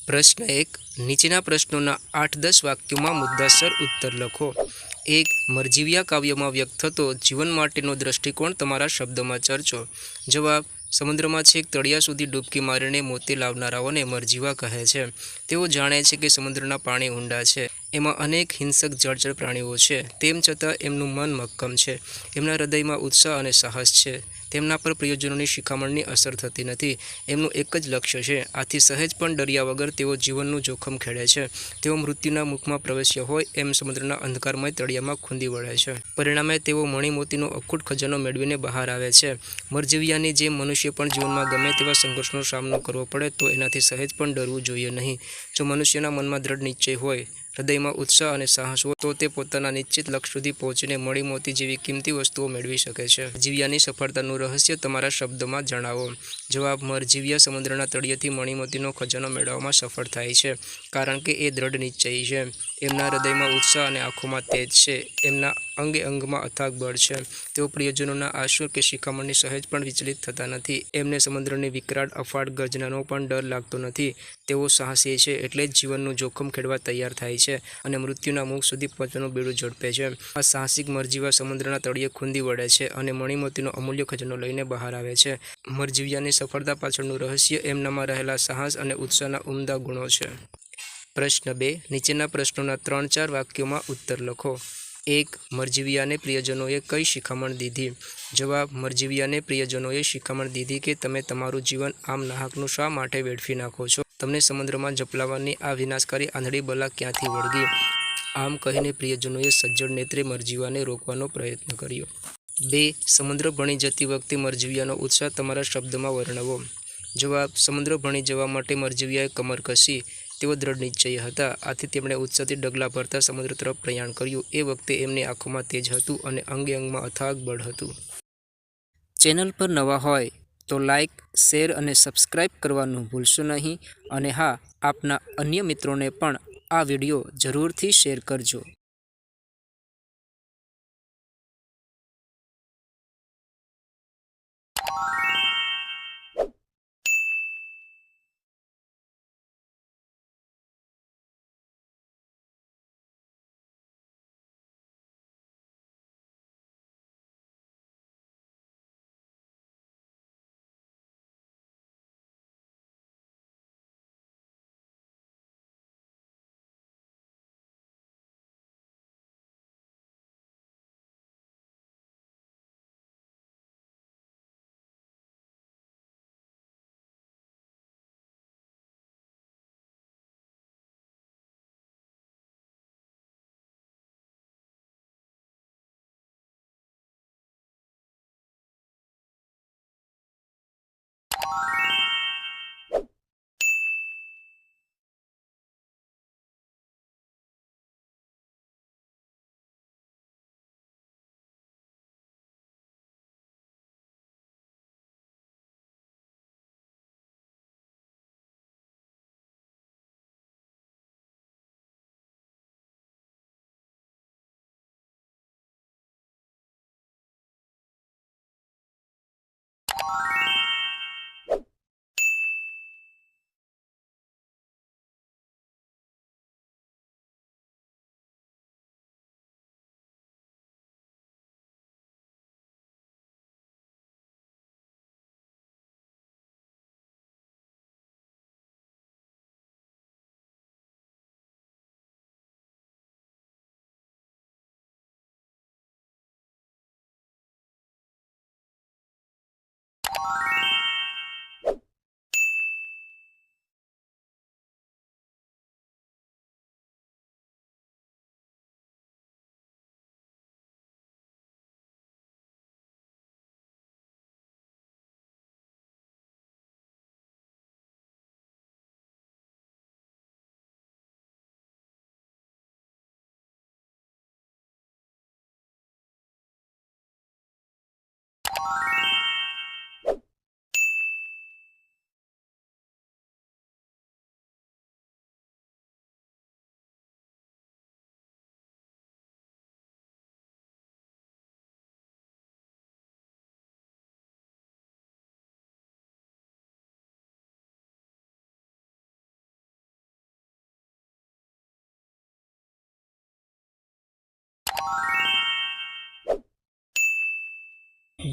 પ્રશ્ન 1. નીચેના પ્રશ્નોના 8-10 વાક્યોમાં મુદ્દાસર ઉત્તર લખો. 1. મરજીવિયા કાવ્યમાં વ્યક્ત થતો જીવન માટેનો દૃષ્ટિકોણ તમારા શબ્દોમાં ચર્ચો. જવાબ. સમુદ્રમાં છેક તળિયા સુધી ડૂબકી મારીને મોતી લાવનારાઓને મરજીવા કહે છે. તેઓ જાણે છે કે સમુદ્રના પાણી ઊંડા છે. એમાં અનેક હિંસક જળચર પ્રાણીઓ છે. તેમ છતાં એમનું મન મક્કમ છે. એમના હૃદયમાં ઉત્સાહ અને સાહસ છે. તેમના પર પ્રિયજનોની શિખામણની અસર થતી નથી. એમનું એક જ લક્ષ્ય છે. આથી સહેજ પણ ડર્યા વગર તેઓ જીવનનું જોખમ ખેડે છે. તેઓ મૃત્યુના મુખમાં પ્રવેશ્યા હોય એમ સમુદ્રના અંધકારમય તળિયામાં ખૂંદી વળે છે. પરિણામે તેઓ મણિમોતીનો અખૂટ ખજાનો મેળવીને બહાર આવે છે. મરજીવિયાની જેમ મનુષ્ય પણ જીવનમાં ગમે તેવા સંઘર્ષનો સામનો કરવો પડે તો એનાથી સહેજ પણ ડરવું જોઈએ નહીં. જો મનુષ્યના મનમાં દ્રઢ નિશ્ચય હોય, હૃદયમાં ઉત્સાહ અને સાહસ હોય તો તે પોતાના નિશ્ચિત લક્ષ્ય સુધી પહોંચીને મણિમોતી જેવી કિંમતી વસ્તુઓ મેળવી શકે છે. મરજીવિયાની સફળતાનું રહસ્ય તમારા શબ્દોમાં જણાવો. જવાબ. મરજીવિયા સમુદ્રના તળિયેથી મણિમોતીનો ખજાનો મેળવવામાં સફળ થાય છે કારણ કે એ દ્રઢ નિશ્ચયી છે. એમના હૃદયમાં ઉત્સાહ અને આંખોમાં તેજ છે. એમના અંગે અંગમાં અથાગ બળ છે. તેઓ પ્રિયજનોના આંસુ કે શિખામણથી સહેજ પણ વિચલિત થતા નથી. એમને સમુદ્રની વિકરાળ અફાટ ગર્જનાનો પણ ડર લાગતો નથી. તેઓ સાહસી છે એટલે જ જીવનનું જોખમ ખેડવા તૈયાર થાય છે અને મૃત્યુના મુખ સુધી પહોંચવાનું બીડું ઝડપે છે. આ સાહસિક મરજીવા સમુદ્રના તળિયે ખૂંદી વળે છે અને મણિમોતીનો અમૂલ્ય ખજાનો લઈને બહાર આવે છે. મરજીવિયાની સફળતા પાછળનું રહસ્ય એમનામાં રહેલા સાહસ અને ઉત્સાહના ઉમદા ગુણો છે. પ્રશ્ન 2. નીચેના પ્રશ્નોના 3-4 વાક્યોમાં ઉત્તર લખો. 1. મરજીવિયાને પ્રિયજનોએ કઈ શિખામણ દીધી? જવાબ. મરજીવિયાને પ્રિયજનોએ શિખામણ દીધી કે તમે તમારું જીવન આમ નાહકનું શા માટે વેડફી નાખો છો? તમને સમુદ્રમાં ઝપલાવવાની આ વિનાશકારી આંધળી બલા ક્યાંથી વળગી? આમ કહીને પ્રિયજનોએ સજ્જડ નેત્રે મરજીવાને રોકવાનો પ્રયત્ન કર્યો. 2. સમુદ્ર ભણી જતી વખતે મરજીવિયાનો ઉત્સાહ તમારા શબ્દમાં વર્ણવો. જવાબ. સમુદ્ર ભણી જવા માટે મરજીવિયાએ કમર કસી. તેઓ દ્રઢ નિશ્ચયી હતા. આથી તેમણે ઉત્સાહથી ડગલાં ભરતા સમુદ્ર તરફ પ્રયાણ કર્યું. એ વખતે એમની આંખોમાં તેજ હતું અને અંગે અંગમાં અથાગ બળ હતું. ચેનલ પર નવા હોય તો લાઇક, શેર અને સબસ્ક્રાઇબ કરવાનું ભૂલશો નહીં અને હા, આપના અન્ય મિત્રોને પણ આ વિડીયો જરૂરથી શેર કરજો.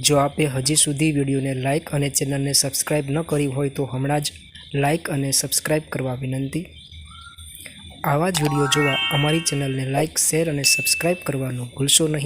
જો આપે હજી સુધી વિડીયોને લાઇક અને ચેનલને સબસ્ક્રાઇબ ન કરી હોય તો હમણાં જ લાઇક અને સબસ્ક્રાઇબ કરવા વિનંતી. આવા જ વિડીયો જોવા અમારી ચેનલને લાઇક, શેર અને સબસ્ક્રાઇબ કરવાનું ભૂલશો નહીં.